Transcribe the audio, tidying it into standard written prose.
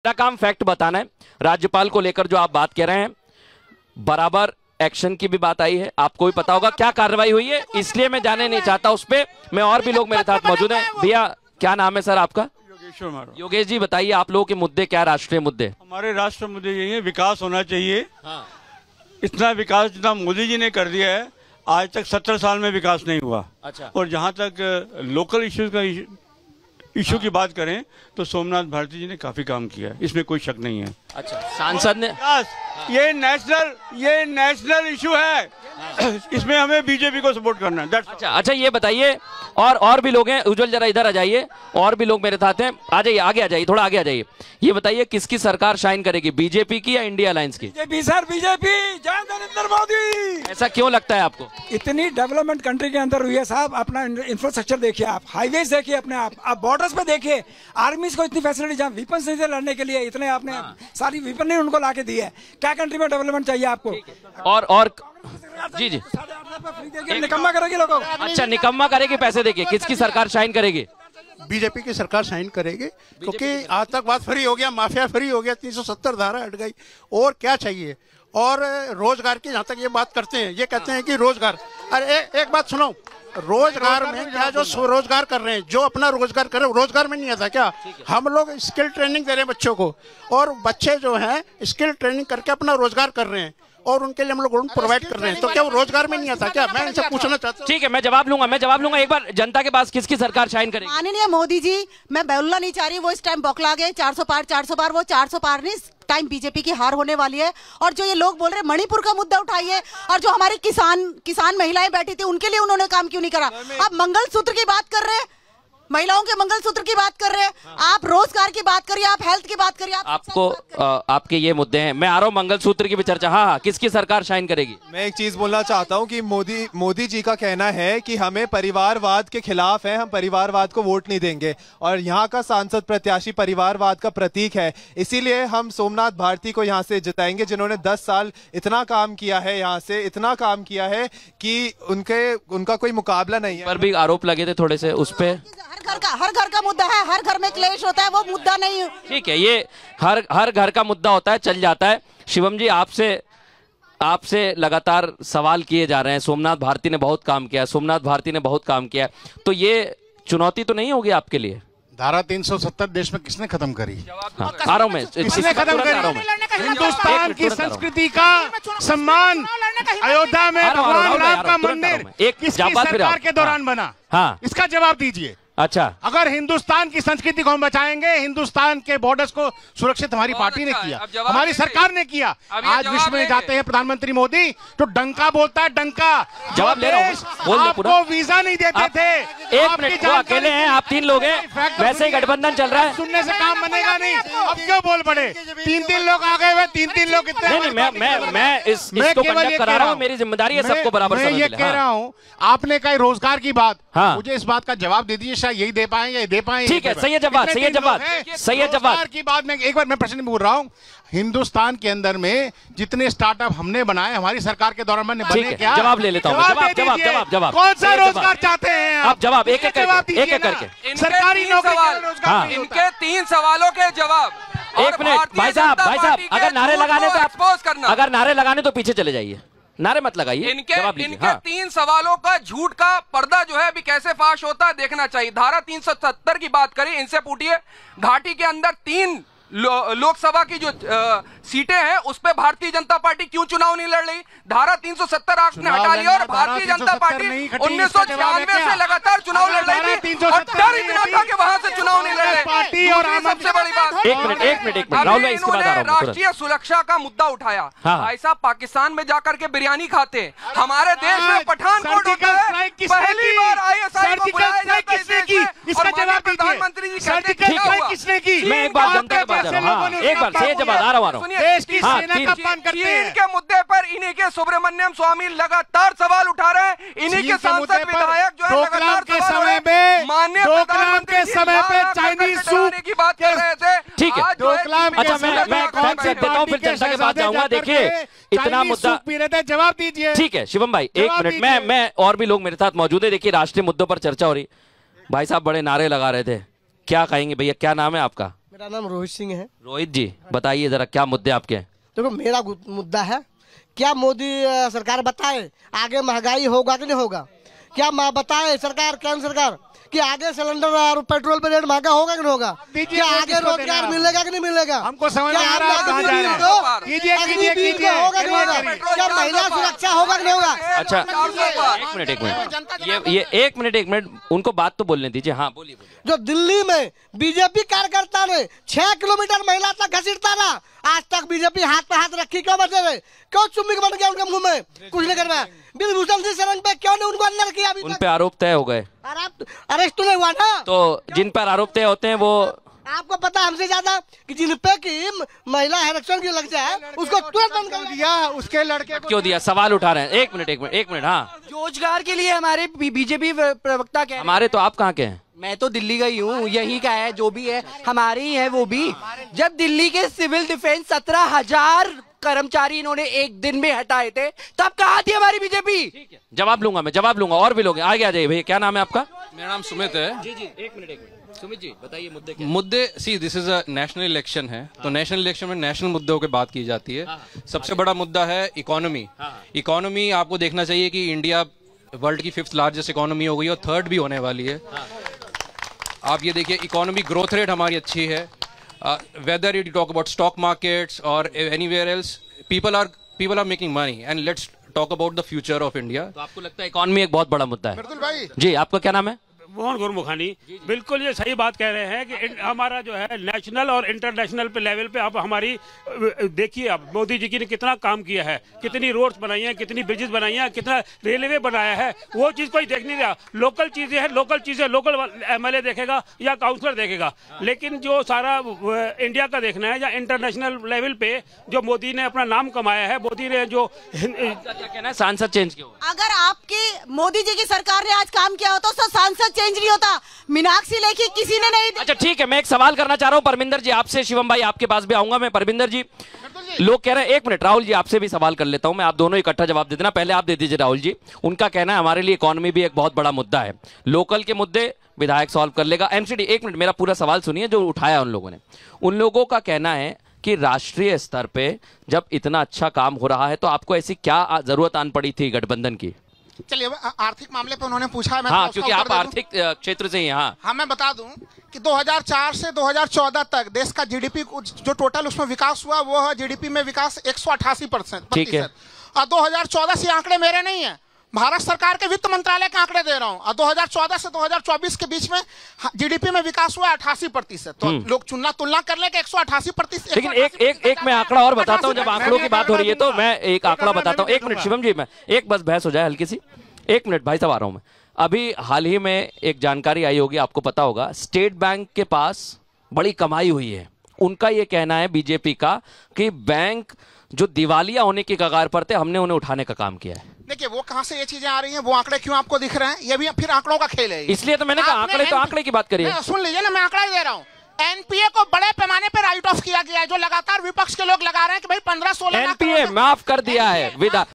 मेरा काम फैक्ट बताना है। राज्यपाल को लेकर जो आप बात कह रहे हैं, बराबर एक्शन की भी बात आई है, आपको भी पता होगा क्या कार्रवाई हुई है, इसलिए मैं जाने नहीं चाहता उस पे। मैं और भी लोग मेरे साथ मौजूद हैं। भैया क्या नाम है सर आपका? योगेश जी, बताइए आप लोगों के मुद्दे क्या, राष्ट्रीय मुद्दे? हमारे राष्ट्रीय मुद्दे यही है, विकास होना चाहिए। इतना विकास जितना मोदी जी ने कर दिया है, आज तक 70 साल में विकास नहीं हुआ। अच्छा। और जहां तक लोकल इश्यूज का इशू की बात करें तो सोमनाथ भारती जी ने काफी काम किया है, इसमें कोई शक नहीं है। अच्छा, सांसद ने ये नेशनल इशू है, इसमें हमें बीजेपी को सपोर्ट करना है। अच्छा, ये बताइए, और भी लोग हैं, उज्जवल जरा इधर आ जाइए, और भी लोग मेरे साथ हैं, आ जाइए, आगे आ जाइए, थोड़ा आगे आ जाइए। ये बताइए किसकी सरकार शाइन करेगी, बीजेपी की या इंडिया अलायंस की? BJP sir, BJP. जय नरेंद्र मोदी। ऐसा क्यों लगता है आपको? इतनी डेवलपमेंट कंट्री के अंदर हुई है साहब, अपना इंफ्रास्ट्रक्चर देखिए, आप हाईवेज देखिए, अपने आप बॉर्डर्स पे देखिए, आर्मीज को इतनी फैसिलिटी, जहाँ वीपन से लड़ने के लिए इतने आपने सारी वीपन नहीं उनको ला के दी है। क्या कंट्री में डेवलपमेंट चाहिए आपको? और जी निकम्मा करेगी लोगों को। अच्छा, निकम्मा करेगी पैसे देके। किसकी सरकार शाइन करेगी? बीजेपी की सरकार साइन करेगी, क्योंकि आतंकवाद फ्री हो गया, माफिया फ्री हो गया, 370 धारा हट गई, और क्या चाहिए। और रोजगार की जहां तक ये बात करते हैं, ये कहते हैं कि रोजगार, अरे एक बात सुनो, रोजगार में क्या जो स्वरोजगार कर रहे हैं, जो अपना रोजगार कर रहे हैं, रोजगार में नहीं आता क्या? हम लोग स्किल ट्रेनिंग दे रहे हैं बच्चों को, और बच्चे जो हैं स्किल ट्रेनिंग करके अपना रोजगार कर रहे हैं, और उनके लिए हम लोग प्रोवाइड कर रहे हैं, तो क्या वो रोजगार में नहीं आता क्या? मैं इनसे पूछना चाहता हूँ। ठीक है, मैं जवाब लूंगा। एक बार जनता के पास किसकी सरकार शाइन करेगी? माननीय मोदी जी, मैं बोलना नहीं चाह रही, वो इस टाइम बौखला गए। 400 पार, वो 400 पार नहीं, टाइम बीजेपी की हार होने वाली है। और जो ये लोग बोल रहे मणिपुर का मुद्दा उठाइए, और जो हमारी किसान महिलाएं बैठी थी, उनके लिए उन्होंने काम क्यों नहीं करा? आप मंगलसूत्र की बात कर रहे हैं, महिलाओं के मंगलसूत्र की बात कर रहे हैं, आप रोजगार की बात करिए, आप हेल्थ की बात करिए। आपको आपके ये मुद्दे हैं, मैं आ रहा हूँ मंगलसूत्र की भी चर्चा। हाँ, किसकी सरकार शाइन करेगी? मैं एक चीज बोलना चाहता हूँ कि मोदी जी का कहना है कि हमें परिवारवाद के खिलाफ है, हम परिवारवाद को वोट नहीं देंगे, और यहाँ का सांसद प्रत्याशी परिवारवाद का प्रतीक है, इसीलिए हम सोमनाथ भारती को यहाँ से जिताएंगे, जिन्होंने 10 साल इतना काम किया है, यहाँ से इतना काम किया है कि उनका कोई मुकाबला नहीं है। पर भी आरोप लगे थे थोड़े से उस पे। हर घर का मुद्दा है, हर घर में क्लेश होता है, वो मुद्दा नहीं। ठीक है, ये हर घर का मुद्दा होता है, चल जाता है। शिवम जी, आपसे लगातार सवाल किए जा रहे हैं, सोमनाथ भारती ने बहुत काम किया, तो ये चुनौती तो नहीं होगी आपके लिए? धारा 370 देश में किसने खत्म करी? आ रहा हूं मैं, किसने खत्म करी? हिंदुस्तान की संस्कृति का सम्मान अयोध्या में भगवान राम का मंदिर किसकी सरकार के दौरान बना? हाँ, इसका जवाब दीजिए। अच्छा, अगर हिंदुस्तान की संस्कृति को हम बचाएंगे, हिंदुस्तान के बॉर्डर्स को सुरक्षित हमारी पार्टी ने किया, हमारी सरकार ने किया। आज विश्व में जाते हैं प्रधानमंत्री मोदी तो डंका बोलता है, डंका। जवाब ले रहा हूं, आपको वीजा नहीं देते थे। एक मिनट, वो अकेले हैं, आप 3 लोग हैं, वैसे ही गठबंधन चल रहा है, सुनने से काम बनेगा नहीं। अब क्यों बोल पड़े? 3-3 लोग आ गए हुए, 3-3 लोग कितने? मैं इसको कंडक्ट करा रहा हूं, मेरी जिम्मेदारी है सबको बराबर समझ। मैं ये कह रहा हूं, आपने कहा रोजगार की बात, मुझे इस बात का जवाब दे दीजिए, यही दे पाए या दे पाए? ठीक है, सही है जवाब। की बात में एक बार मैं प्रश्न पूछ रहा हूँ, हिंदुस्तान के अंदर में जितने स्टार्टअप हमने बनाए हमारी सरकार के दौरान में बने क्या? जवाब ले लेता हूँ, जवाब। कौन सा रोजगार चाहते हैं आप? जवाब एक एक करके। सरकारी नौकरी। इनके 3 सवालों के जवाब। एक मिनट भाई साहब, अगर नारे लगाने तो पीछे चले जाइए, नारे मत लगाइए। इनके 3 सवालों का झूठ का पर्दा जो है अभी कैसे फाश होता है देखना चाहिए। धारा 370 की बात करें, इनसे पूछिए घाटी के अंदर 3 लोकसभा की जो सीटें हैं उस पे भारतीय जनता पार्टी क्यों चुनाव नहीं लड़ रही? धारा 370 आपने हटा लिया, और भारतीय जनता पार्टी 1996 से लगातार चुनाव लड़ रही थी, और डर इतना था कि वहां से चुनाव नहीं लड़ रहे। और सबसे बड़ी बात, एक मिनट राहुल भाई, इसके बाद आ रहा हूं। राष्ट्रीय सुरक्षा का मुद्दा उठाया। भाई साहब, पाकिस्तान में जाकर के बिरयानी खाते, हमारे देश में पठानकोट होता है, पहली बार ISI को बुलाया जाता है, इसका जवाब प्रधानमंत्री जी कहते हैं किसने की? मैं एक बार जनता के पास जा रहा हूं, एक बार से जवाब आ रहा हूं। देश की सेना का अपमान करते हैं। चीन के मुद्दे पर इन्हीं के सुब्रमण्यम स्वामी लगातार सवाल उठा रहे हैं, इन्हीं के सांसद विधायक जो है डोकलाम के समय में, माननीय डोकलाम के समय पे चाइनीज सूप की बात कर रहे थे। ठीक है, अच्छा मैं फैक्ट देता हूं, फिर जनता के पास जाऊंगा। देखिए, इतना मुद्दा पी रहे थे, जवाब दीजिए। ठीक है शिवम भाई, एक मिनट, मैं और भी लोग मेरे साथ मौजूद है। देखिए, राष्ट्रीय मुद्दों पर चर्चा हो रही, भाई साहब बड़े नारे लगा रहे थे, क्या कहेंगे भैया? क्या नाम है आपका? मेरा नाम रोहित सिंह है। रोहित जी बताइए जरा क्या मुद्दे आपके हैं? देखो मेरा मुद्दा है, क्या मोदी सरकार बताए आगे महंगाई होगा कि नहीं होगा? क्या बताए सरकार, केंद्र सरकार कि आगे सिलेंडर और पेट्रोल पे रेट महंगा होगा कि नहीं होगा? क्या आगे रोजगार मिलेगा कि नहीं मिलेगा? हमको समझ में आ रहा है कहां जा रहे हैं। कीजिए होगा कि नहीं होगा? क्या महिला सुरक्षा होगा कि नहीं होगा? अच्छा एक मिनट ये 1 मिनट उनको बात तो बोलने दीजिए। हाँ बोलिए। जो दिल्ली में बीजेपी कार्यकर्ता ने 6 किलोमीटर महिला तक घसीटता ना, आज तक बीजेपी हाथ पे हाथ रखी क्यों बचे रहे? क्यों चुम्बी बन गया उनके मुंह में? कुछ नहीं करवाया। बिलभूषण सिंह शरण पे क्यों नहीं उनको अंदर किया? अभी उन पे आरोप तय हो गए, अरेस्ट तो नहीं हुआ ना। तो जिन पर आरोप तय होते हैं वो आपको पता हमसे ज्यादा कि जिन पे की महिला आरक्षण की लग जाए उसको तुरंत बंद कर दिया। उसके लड़के को क्यों दिया? सवाल उठा रहे हैं। एक मिनट। हाँ रोजगार के लिए हमारे बीजेपी प्रवक्ता कह रहे हैं। हमारे तो आप कहाँ के हैं? मैं तो दिल्ली का ही हूँ, यही का है, जो भी है हमारे ही है वो भी। जब दिल्ली के सिविल डिफेंस 17,000 कर्मचारी इन्होंने एक दिन में हटाए थे, तब कहाँ थी हमारी बीजेपी? जवाब लूंगा और भी लोग आगे आ जाइए। भैया क्या नाम है आपका? मेरा नाम सुमित है। जी एक मिनट सुमित जी बताइए मुद्दे क्या? मुद्दे see this is a national election है। तो नेशनल इलेक्शन में नेशनल मुद्दों की बात की जाती है। सबसे बड़ा मुद्दा है इकोनॉमी। इकोनॉमी आपको देखना चाहिए कि इंडिया वर्ल्ड की 5th लार्जेस्ट इकोनॉमी हो गई और 3rd भी होने वाली है। आप ये देखिए इकोनॉमी ग्रोथ रेट हमारी अच्छी है। Whether you talk about stock markets और anywhere else, people are making money and let's talk about the future of India. तो आपको लगता है इकोनॉमी एक बहुत बड़ा मुद्दा है? बिल्कुल भाई जी आपका क्या नाम है? मोहन गुरमुखानी। बिल्कुल ये सही बात कह रहे हैं कि हमारा जो है नेशनल और इंटरनेशनल पे लेवल पे आप हमारी देखिए, आप मोदी जी ने कितना काम किया है, कितनी रोड्स बनाई हैं, कितनी ब्रिजेस बनाई हैं, कितना रेलवे बनाया है। वो चीज कोई देख नहीं रहा। लोकल चीजें लोकल MLA देखेगा या काउंसलर देखेगा, लेकिन जो सारा इंडिया का देखना है या इंटरनेशनल लेवल पे जो मोदी ने अपना नाम कमाया है, मोदी ने जो क्या कहना है सांसद चेंज क्यों? अगर आपकी मोदी जी की सरकार ने आज काम किया होता तो सांसद चेंज नहीं होता। मीनाक्षी लेखी किसी ने नहीं। अच्छा ठीक है, मैं एक सवाल करना चाह रहा हूं परमिंदर जी आपसे। शिवम भाई आपके पास भी आऊंगा मैं। परमिंदर जी लोग कह रहे हैं, 1 मिनट राहुल जी आपसे भी सवाल कर लेता हूं मैं, आप दोनों इकट्ठा जवाब दे देना। पहले आप दे दीजिए राहुल जी। उनका कहना है हमारे लिए इकोनॉमी भी एक बहुत बड़ा मुद्दा है, लोकल के मुद्दे विधायक सॉल्व कर लेगा। MCD 1 मिनट मेरा पूरा सवाल सुनिए जो उठाया उन लोगों ने। उन लोगों का कहना है कि राष्ट्रीय स्तर पे जब इतना अच्छा काम हो रहा है तो आपको ऐसी क्या जरूरत आन पड़ी थी गठबंधन की? चलिए आर्थिक मामले पे उन्होंने पूछा है, मैं हाँ क्योंकि आप आर्थिक क्षेत्र से ही। हाँ मैं बता दूं कि 2004 से 2014 तक देश का जीडीपी जो टोटल उसमें विकास हुआ वो है जीडीपी में विकास 188%। ठीक है। और 2014 से आंकड़े मेरे नहीं है, भारत सरकार के वित्त मंत्रालय के आंकड़े दे रहा हूं। और 2014 से 2024 के बीच में जीडीपी में विकास हुआ 88%। तो लोग तुलना कर ले कि 188%। लेकिन एक मैं आंकड़ा और बताता हूं, जब आंकड़ों की बात हो रही है तो मैं एक आंकड़ा बताता हूं। 1 मिनट शिवम जी, मैं एक बस बहस हो जाए हल्की सी। 1 मिनट भाई साहब आ रहा हूं मैं। अभी हाल ही में एक जानकारी आई होगी, आपको पता होगा, स्टेट बैंक के पास बड़ी कमाई हुई है। उनका ये कहना है बीजेपी का कि बैंक जो दिवालिया होने की कगार पर थे, हमने उन्हें उठाने का काम किया है। देखिए वो कहां से ये चीजें आ रही हैं, वो आंकड़े क्यों आपको दिख रहे हैं? ये भी फिर आंकड़ों का खेल है। इसलिए तो मैंने कहा आंकड़े की बात करिए। सुन लीजिए ना, मैं आंकड़ा ही दे रहा हूँ। एनपीए को बड़े पैमाने पर राइट ऑफ किया गया है, जो लगातार विपक्ष के लोग लगा रहे हैं कि भाई 15-16 एनपीए माफ कर दिया है।